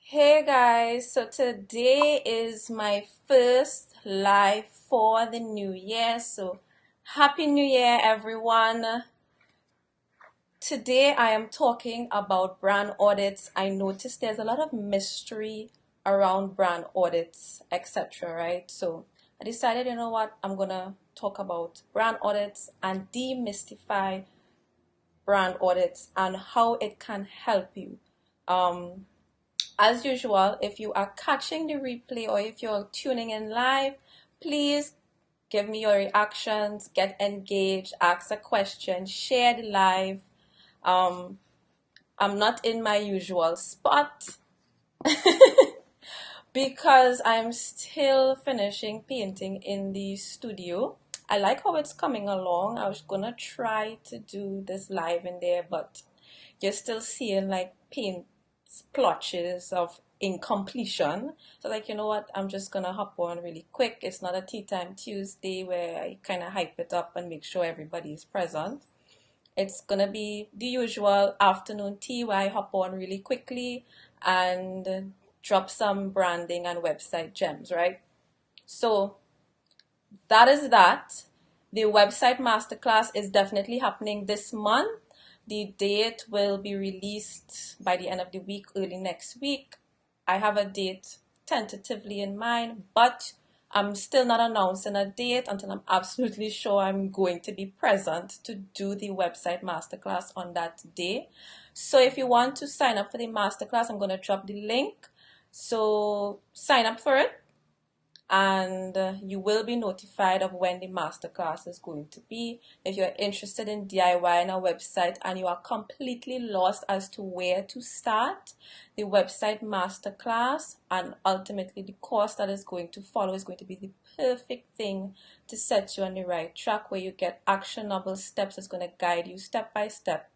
Hey guys, so today is my first live for the new year. So happy new year everyone. Today I am talking about brand audits. I noticed there's a lot of mystery around brand audits, etc. Right? So I decided, you know what, I'm gonna talk about brand audits and demystify brand audits and how it can help you. Um, As usual, if you are catching the replay or if you're tuning in live, please give me your reactions, get engaged, ask a question, share the live. Um, I'm not in my usual spot because I'm still finishing painting in the studio. I like how it's coming along. I was gonna try to do this live in there, but you're still seeing like paint splotches of incompletion. So like, you know what, I'm just gonna hop on really quick. It's not a tea time Tuesday where I kind of hype it up and make sure everybody is present. It's gonna be the usual afternoon tea where I hop on really quickly and drop some branding and website gems, right? So that is that. The website masterclass is definitely happening this month. The date will be released by the end of the week, early next week. I have a date tentatively in mind, but I'm still not announcing a date until I'm absolutely sure I'm going to be present to do the website masterclass on that day. So if you want to sign up for the masterclass, I'm going to drop the link. So sign up for it and you will be notified of when the masterclass is going to be. If you're interested in DIYing a website and you are completely lost as to where to start, the website masterclass and ultimately the course that is going to follow is going to be the perfect thing to set you on the right track, where you get actionable steps that's going to guide you step by step.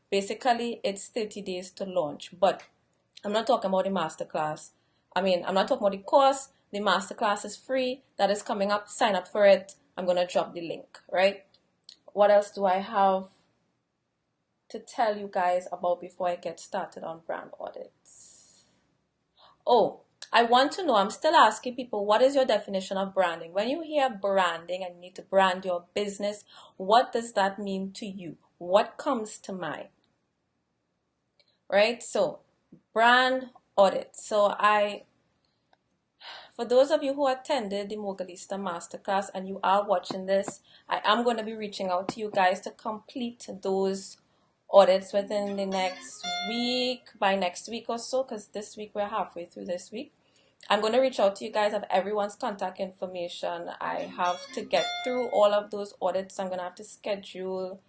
Basically, it's 30 days to launch, but I'm not talking about the masterclass. I'm not talking about the course. The masterclass is free. That is coming up. Sign up for it. I'm going to drop the link, right? What else do I have to tell you guys about before I get started on brand audits? Oh, I want to know, I'm still asking people, what is your definition of branding? When you hear branding and you need to brand your business, what does that mean to you? What comes to mind? Right? So, brand audit. For those of you who attended the Mogalista Masterclass and you are watching this, I am going to be reaching out to you guys to complete those audits within the next week, by next week or so, because this week we're halfway through this week. I'm going to reach out to you guys, have everyone's contact information. I have to get through all of those audits. I'm going to have to schedule,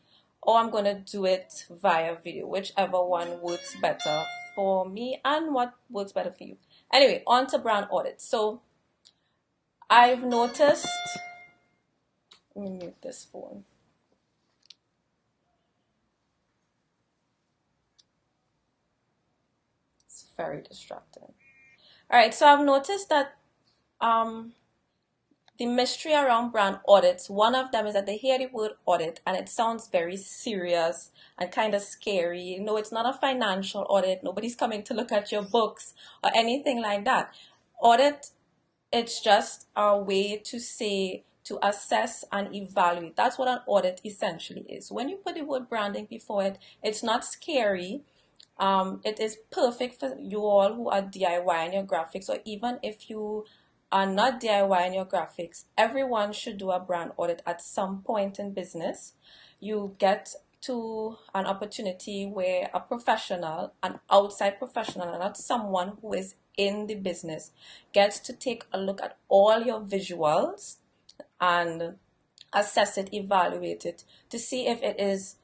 or I'm going to do it via video, whichever one works better for me and what works better for you. Anyway, on to brand audits. So I've noticed, let me mute this phone. It's very distracting. All right, so I've noticed that um, the mystery around brand audits, one of them is that they hear the word audit and it sounds very serious and kind of scary. No, it's not a financial audit. Nobody's coming to look at your books or anything like that. Audit, it's just a way to say, to assess and evaluate. That's what an audit essentially is. When you put the word branding before it, it's not scary. It is perfect for you all who are DIYing your graphics, or even if you are not DIYing your graphics, everyone should do a brand audit at some point in business. You get to an opportunity where a professional, an outside professional, and not someone who is in the business, gets to take a look at all your visuals and assess it, evaluate it to see if it is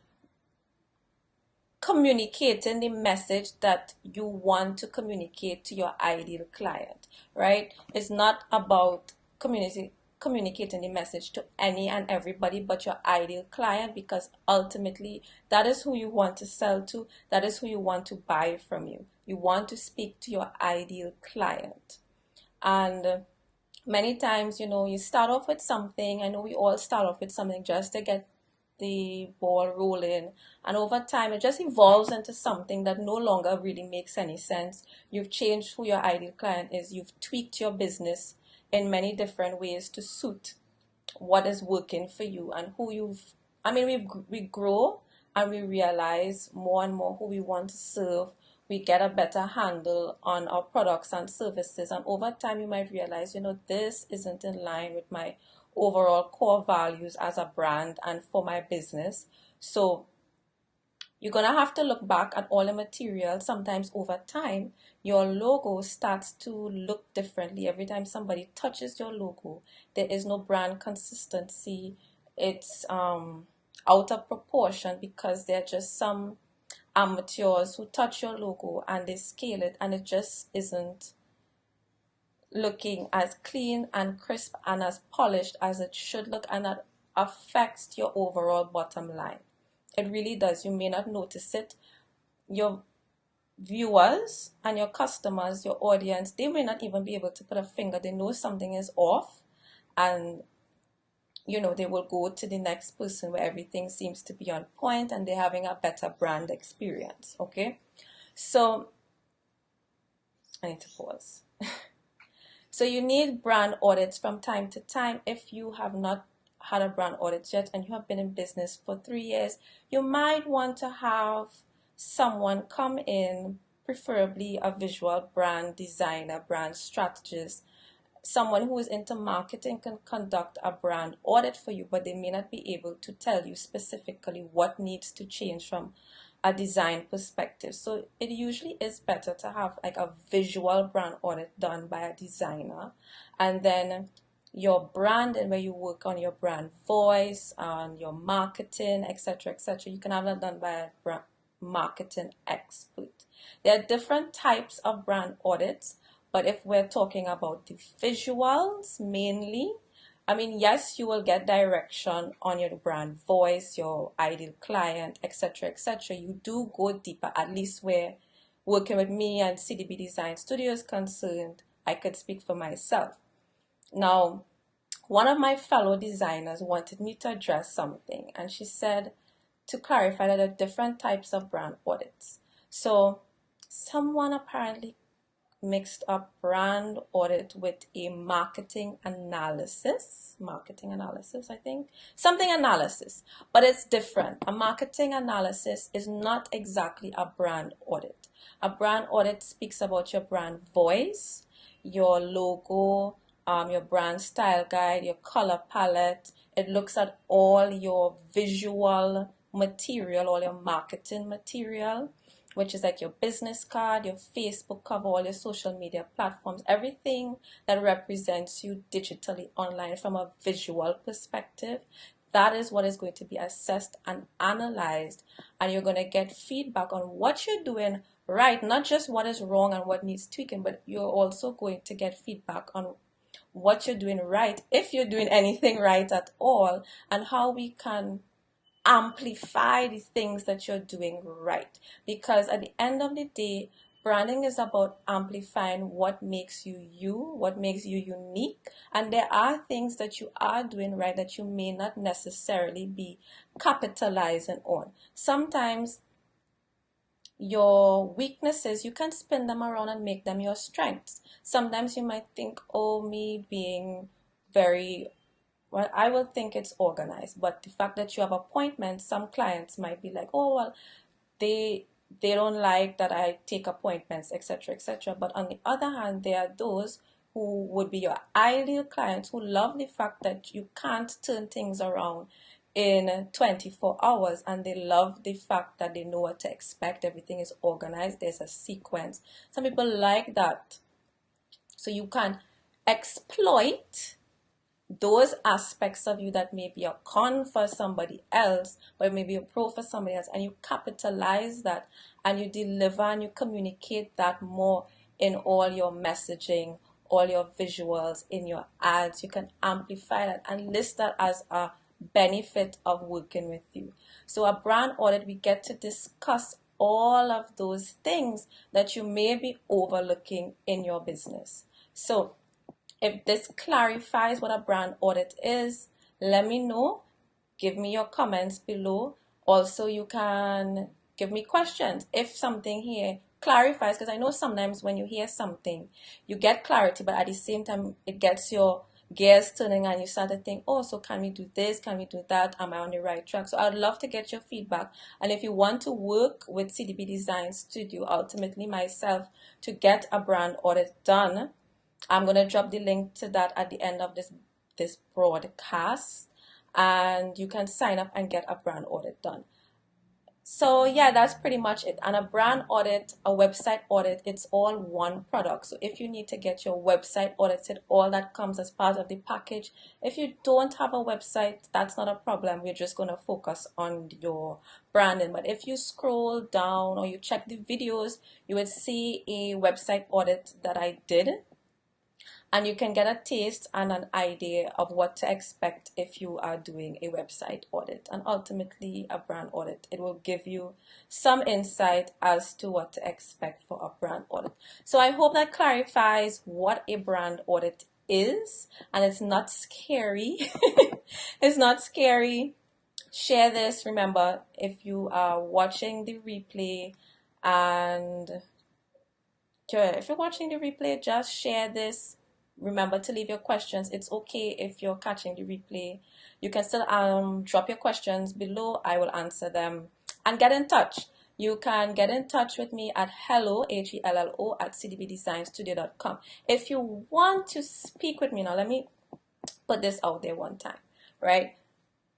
communicating the message that you want to communicate to your ideal client, right? It's not about communicating the message to any and everybody but your ideal client, because ultimately that is who you want to sell to, that is who you want to buy from you. You want to speak to your ideal client. And many times, you start off with something. I know we all start off with something just to get the ball rolling, and over time it just evolves into something that no longer really makes any sense. You've changed who your ideal client is. You've tweaked your business in many different ways to suit what is working for you and who you've I mean we grow and we realize more and more who we want to serve. We get a better handle on our products and services, and over time you might realize, this isn't in line with my overall core values as a brand and for my business. So you're going to have to look back at all the material. Sometimes over time, your logo starts to look differently. Every time somebody touches your logo, there is no brand consistency. It's out of proportion because there are just some amateurs who touch your logo and they scale it, and it just isn't looking as clean and crisp and as polished as it should look, and that affects your overall bottom line. It really does. You may not notice it. Your viewers and your customers, your audience, they may not even be able to put a finger. They know something is off, and they will go to the next person where everything seems to be on point and they're having a better brand experience. Okay, so I need to pause. So you need brand audits from time to time. If you have not had a brand audit yet and you have been in business for 3 years, you might want to have someone come in, preferably a visual brand designer, brand strategist. Someone who is into marketing can conduct a brand audit for you, but they may not be able to tell you specifically what needs to change from a design perspective. So it usually is better to have like a visual brand audit done by a designer, and then your brand, and where you work on your brand voice, on your marketing, etc., etc. You can have that done by a brand marketing expert. There are different types of brand audits, but if we're talking about the visuals mainly, I mean, yes, you will get direction on your brand voice, your ideal client, etc., etc. You do go deeper, at least where working with me and CDB Design Studio is concerned. I could speak for myself. Now, one of my fellow designers wanted me to address something, and she said to clarify that there are different types of brand audits. So someone apparently mixed up brand audit with a marketing analysis, I think, something analysis, but it's different. A marketing analysis is not exactly a brand audit. A brand audit speaks about your brand voice, your logo, your brand style guide, your color palette. It looks at all your visual material, all your marketing material, which is like your business card, your Facebook cover, all your social media platforms, everything that represents you digitally online from a visual perspective. That is what is going to be assessed and analyzed, and you're going to get feedback on what you're doing right, not just what is wrong and what needs tweaking, but you're also going to get feedback on what you're doing right, if you're doing anything right at all, and how we can amplify the things that you're doing right. Because at the end of the day, branding is about amplifying what makes you you, what makes you unique. And there are things that you are doing right that you may not necessarily be capitalizing on. Sometimes your weaknesses, you can spin them around and make them your strengths. Sometimes you might think, oh, me being very well, I will think it's organized, but the fact that you have appointments, some clients might be like, oh, well, they don't like that I take appointments, etc., etc. But on the other hand, there are those who would be your ideal clients who love the fact that you can't turn things around in 24 hours, and they love the fact that they know what to expect. Everything is organized, there's a sequence. Some people like that. So you can exploit those aspects of you that may be a con for somebody else, but maybe a pro for somebody else, and you capitalize that and you deliver and you communicate that more in all your messaging, all your visuals, in your ads. You can amplify that and list that as a benefit of working with you. So a brand audit, we get to discuss all of those things that you may be overlooking in your business. So if this clarifies what a brand audit is, let me know. give me your comments below. Also, you can give me questions if something here clarifies, because I know sometimes when you hear something, you get clarity, but at the same time, it gets your gears turning and you start to think, oh, so can we do this? Can we do that? Am I on the right track? So I'd love to get your feedback. And if you want to work with CDB Design Studio, ultimately myself, to get a brand audit done, I'm going to drop the link to that at the end of this broadcast, and you can sign up and get a brand audit done. So yeah, that's pretty much it. And a brand audit, a website audit, it's all one product. So if you need to get your website audited, all that comes as part of the package. If you don't have a website, that's not a problem. We're just going to focus on your branding. But if you scroll down or you check the videos, you would see a website audit that I did, and you can get a taste and an idea of what to expect if you are doing a website audit and ultimately a brand audit. It will give you some insight as to what to expect for a brand audit. So I hope that clarifies what a brand audit is, and it's not scary. It's not scary. Share this. Remember, if you are watching the replay, and if you're watching the replay, just share this. Remember to leave your questions. It's okay if you're catching the replay. You can still drop your questions below. I will answer them. And get in touch. You can get in touch with me at hello, HELLO, at cdbdesignstudio.com. If you want to speak with me, now let me put this out there one time, right?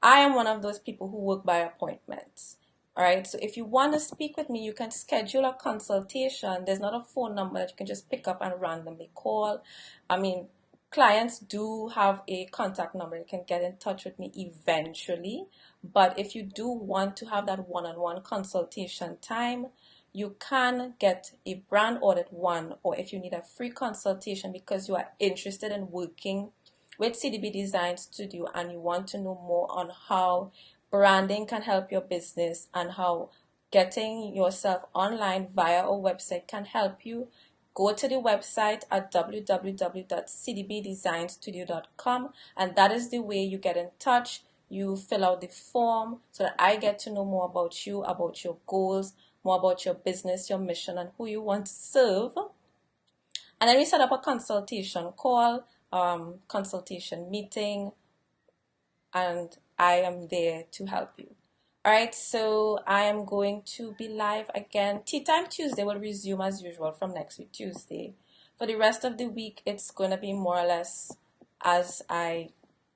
I am one of those people who work by appointment. All right. So if you want to speak with me, you can schedule a consultation. There's not a phone number that you can just pick up and randomly call. I mean, clients do have a contact number. You can get in touch with me eventually. But if you do want to have that one-on-one consultation time, you can get a brand audit one, or if you need a free consultation because you are interested in working with CDB Design Studio and you want to know more on how branding can help your business and how getting yourself online via our website can help you, go to the website at www.cdbdesignstudio.com, and that is the way you get in touch. You fill out the form so that I get to know more about you, about your goals, more about your business, your mission, and who you want to serve. And then we set up a consultation call, consultation meeting, and I am there to help you. All right, so I am going to be live again. Tea Time Tuesday will resume as usual from next week, Tuesday. For the rest of the week, it's going to be more or less as I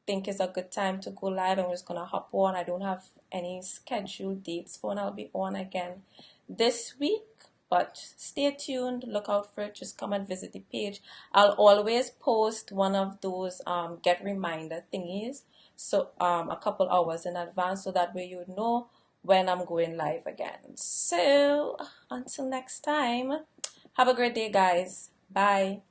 think is a good time to go live. I'm just going to hop on. I don't have any scheduled dates for when I'll be on again this week. But stay tuned, look out for it. Just come and visit the page. I'll always post one of those get reminder thingies, so a couple hours in advance, so that way you know when I'm going live again. So until next time, have a great day, guys. Bye.